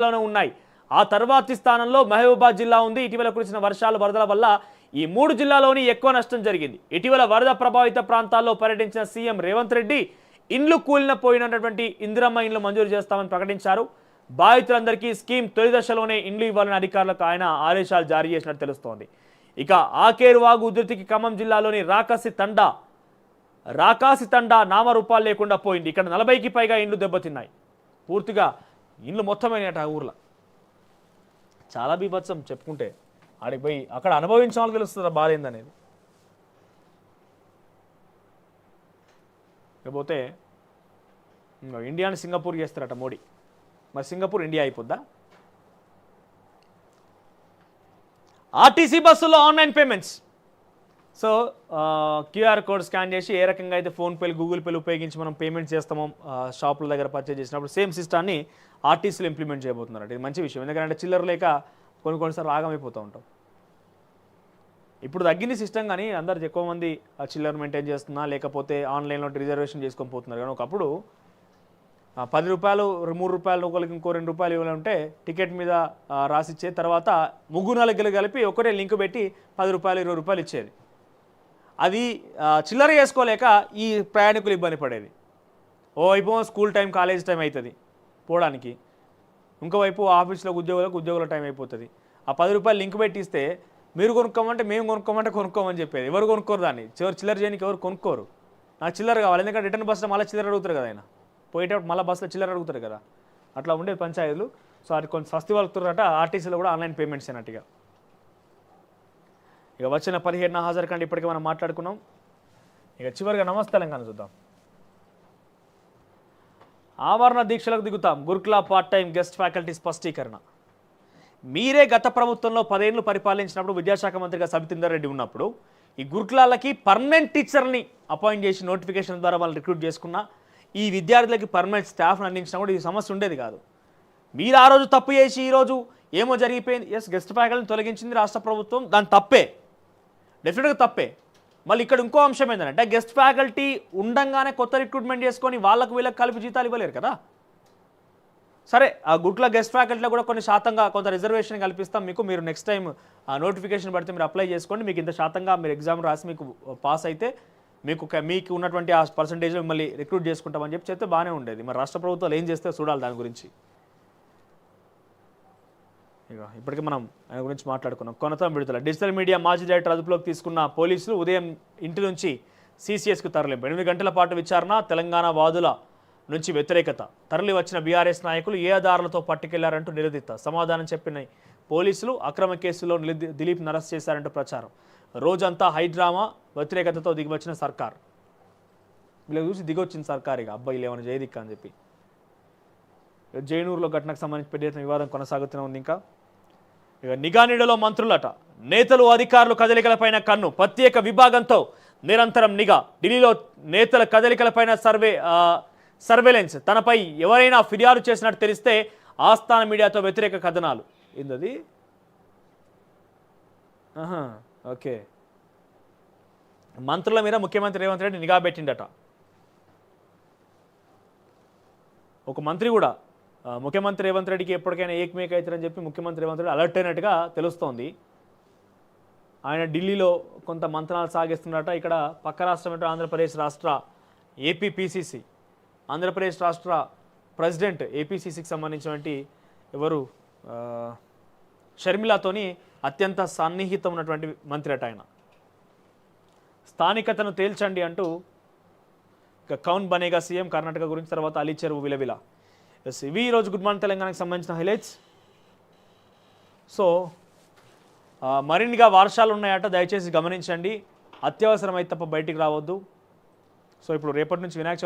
లోనే ఉన్నాయి. ఆ తర్వాతి స్థానంలో మహబూబాబాద్ జిల్లా ఉంది. ఇటీవల కురిసిన వర్షాలు వరదల వల్ల ఈ 3 జిల్లాలోని ఎక్కువ నష్టం జరిగింది. ఇటీవల వరద ప్రభావిత ప్రాంతాల్లో పర్యటించిన సీఎం రేవంత్ రెడ్డి ఇండ్లు కూలిపోయినటువంటి ఇందిరమ్మ ఇండ్లు మంజూరు చేస్తామని ప్రకటించారు. బాధితులందరికీ స్కీమ్ తొలి దశలోనే ఇండ్లు ఇవ్వాలని అధికారులకు ఆయన ఆదేశాలు జారీ చేసినట్టు తెలుస్తోంది. ఇక ఆకేరువాగు ఉధృతికి ఖమ్మం జిల్లాలోని రాకాసి తండా నామరూపాలు లేకుండా పోయింది. ఇక్కడ 40కి పైగా ఇండ్లు దెబ్బతిన్నాయి. పూర్తిగా ఇండ్లు మొత్తమైనట ఆ ఊర్లో. చాలా బీభత్సం చెప్పుకుంటే. ఆడికి పోయి అక్కడ అనుభవించిన వాళ్ళకి తెలుస్తుంది బాధ ఏందనేది. ఇకపోతే ఇండియాని సింగపూర్ చేస్తారట మోడీ. మరి సింగపూర్ ఇండియా అయిపోద్దా? ఆర్టీసీ బస్సుల్లో online payments. So QR code scan చేసి ఏ రకంగా అయితే ఫోన్పేలు గూగుల్ పేలు ఉపయోగించి మనం పేమెంట్స్ చేస్తామో షాపుల దగ్గర పర్చేజ్ చేసినప్పుడు సేమ్ సిస్టాన్ని ఆర్టీసీలో ఇంప్లిమెంట్ చేయబోతున్నారు. ఇది మంచి విషయం. ఎందుకంటే చిల్లర లేక కొన్నిసార్లు ఆగమైపోతూ ఉంటాం. ఇప్పుడు తగ్గింది సిస్టమ్, కానీ అందరు ఎక్కువ మంది ఆ చిల్లర మెయింటైన్ చేస్తున్నా లేకపోతే ఆన్లైన్లో రిజర్వేషన్ చేసుకొని పోతున్నారు. కానీ ఒకప్పుడు 10 రూపాయలు 3 రూపాయలు ఒకరికి ఇంకో 2 రూపాయలు ఇవ్వాలంటే టికెట్ మీద రాసిచ్చే తర్వాత 3-4 కలిపి ఒకటే లింక్ పెట్టి 10 రూపాయలు 20 రూపాయలు ఇచ్చేది. అది చిల్లర చేసుకోలేక ఈ ప్రయాణికులు ఇబ్బంది పడేది. ఓవైపు స్కూల్ టైం కాలేజ్ టైం అవుతుంది పోవడానికి, ఇంకోవైపు ఆఫీస్లో ఉద్యోగుల టైం అయిపోతుంది. ఆ 10 రూపాయలు లింక్ పెట్టి ఇస్తే మీరు కొనుక్కోమంటే మేము కొనుక్కోమని చెప్పేది. ఎవరు కొనుక్కోరు దాన్ని. చిల్లర చేయడానికి ఎవరు కొనుక్కోరు. నాకు చిల్లర కావాలి, ఎందుకంటే రిటర్న్ బస్సులో మళ్ళీ చిల్లర అడుగుతారు కదా, ఆయన పోయేటప్పుడు మళ్ళీ బస్సులో చిల్లర అడుగుతారు కదా. అట్లా ఉండేది పంచాయతీలు. సో అది కొంచెం సస్తి వలుకుతున్నారట. ఆర్టీసీలో కూడా ఆన్లైన్ పేమెంట్స్ అయినట్టుగా. ఇక వచ్చిన 17 హాజరు కంటే ఇప్పటికే మనం మాట్లాడుకున్నాం. ఇక చివరిగా నమస్తే తెలంగాణ చూద్దాం. ఆమరణ దీక్షలకు దిగుతాం, గురుకుల పార్ట్ టైం గెస్ట్ ఫ్యాకల్టీ స్పష్టీకరణ. మీరే గత ప్రభుత్వంలో 10 ఏళ్ళు పరిపాలించినప్పుడు విద్యాశాఖ మంత్రిగా సబితేందర్ రెడ్డి ఉన్నప్పుడు ఈ గురుకులాలకి పర్మనెంట్ టీచర్ని అపాయింట్ చేసి నోటిఫికేషన్ ద్వారా వాళ్ళు రిక్రూట్ చేసుకున్న ఈ విద్యార్థులకి పర్మనెంట్ స్టాఫ్ని అందించినా కూడా ఈ సమస్య ఉండేది కాదు. మీరు ఆ రోజు తప్పు చేసి ఈరోజు ఏమో జరిగిపోయింది. ఎస్, గెస్ట్ ఫ్యాకల్టీని తొలగించింది రాష్ట్ర ప్రభుత్వం, దాని తప్పే, డెఫినెట్గా తప్పే. మళ్ళీ ఇక్కడ ఇంకో అంశం ఏంటంటే గెస్ట్ ఫ్యాకల్టీ ఉండంగానే కొత్త రిక్రూట్మెంట్ చేసుకొని వాళ్ళకు వీళ్ళకి కలిపి జీతాలు ఇవ్వలేరు కదా. సరే, ఆ గురుకుల గెస్ట్ ఫ్యాకల్టీలో కూడా కొన్ని శాతంగా కొంత రిజర్వేషన్ కల్పిస్తాం మీకు. మీరు నెక్స్ట్ టైం ఆ నోటిఫికేషన్ పడితే మీరు అప్లై చేసుకోండి, మీకు ఇంత శాతంగా మీరు ఎగ్జామ్ రాసి మీకు పాస్ అయితే మీకు ఉన్నటువంటి ఆ పర్సంటేజ్లో మిమ్మల్ని రిక్రూట్ చేసుకుంటామని చెప్పి చెప్తే బాగానే ఉండేది. మరి రాష్ట్ర ప్రభుత్వాలు ఏం చేస్తే చూడాలి దాని గురించి. ఇక ఇప్పటికీ మనం ఆయన గురించి మాట్లాడుకున్నాం. కొనతం విడుదల. డిజిటల్ మీడియా మాజీ డైరెక్టర్ అదుపులోకి తీసుకున్న పోలీసులు ఉదయం ఇంటి నుంచి CCSకు తరలింపు. 8 గంటల పాటు విచారణ. తెలంగాణ వాదుల నుంచి వ్యతిరేకత. తరలి వచ్చిన బీఆర్ఎస్ నాయకులు ఏ ఆధారాలతో పట్టుకెళ్లారంటూ నిలదీత. సమాధానం చెప్పిన పోలీసులు అక్రమ కేసులో దిలీప్ను అరెస్ట్ చేశారంటూ ప్రచారం. రోజంతా హైడ్రామా, వ్యతిరేకతతో దిగివచ్చిన సర్కార్. వీళ్ళకి చూసి దిగొచ్చింది సర్కార్. ఇక అబ్బాయిలు ఏమైనా జయదిక్క అని చెప్పి. జైనూరులో ఘటనకు సంబంధించి పెద్ద వివాదం కొనసాగుతూనే ఉంది. ఇంకా ఇక నిఘా నీడలో మంత్రులట. నేతలు అధికారులు కదలికలపైన కన్ను. ప్రత్యేక విభాగంతో నిరంతరం నిఘా. ఢిల్లీలో నేతల కదలికలపైన సర్వేలెన్స్. తనపై ఎవరైనా ఫిర్యాదు చేసినట్టు తెలిస్తే ఆస్థాన మీడియాతో వ్యతిరేక కథనాలు. ఏందది? ఓకే, మంత్రుల మీద ముఖ్యమంత్రి రేవంత్ రెడ్డి నిఘా పెట్టిండట. ఒక మంత్రి కూడా ముఖ్యమంత్రి రేవంత్ రెడ్డికి ఎప్పటికైనా ఏకమేక అవుతారని చెప్పి ముఖ్యమంత్రి రేవంత్ రెడ్డి అలర్ట్ అయినట్టుగా తెలుస్తోంది. ఆయన ఢిల్లీలో కొంత మంత్రాలు సాగిస్తున్నట. ఇక్కడ పక్క రాష్ట్రం ఆంధ్రప్రదేశ్ రాష్ట్ర ఏపీపీసీసీ, ఆంధ్రప్రదేశ్ రాష్ట్ర ప్రెసిడెంట్ ఏపీసీసీకి సంబంధించినటువంటి ఎవరు షర్మిలాతోని అత్యంత సన్నిహితం ఉన్నటువంటి మంత్రి అట ఆయన. స్థానికతను తేల్చండి అంటూ ఇక కౌన్ బనేగా సీఎం కర్ణాటక గురించి, తర్వాత అలీ చెరువు విలవిల. ఇవి ఈరోజు గుడ్ మార్నింగ్ తెలంగాణకు సంబంధించిన హైలైట్స్. సో మరిన్నిగా వర్షాలు ఉన్నాయట, దయచేసి గమనించండి. అత్యవసరమైతే తప్ప బయటికి రావద్దు. సో ఇప్పుడు రేపటి నుంచి వినాయక చవితి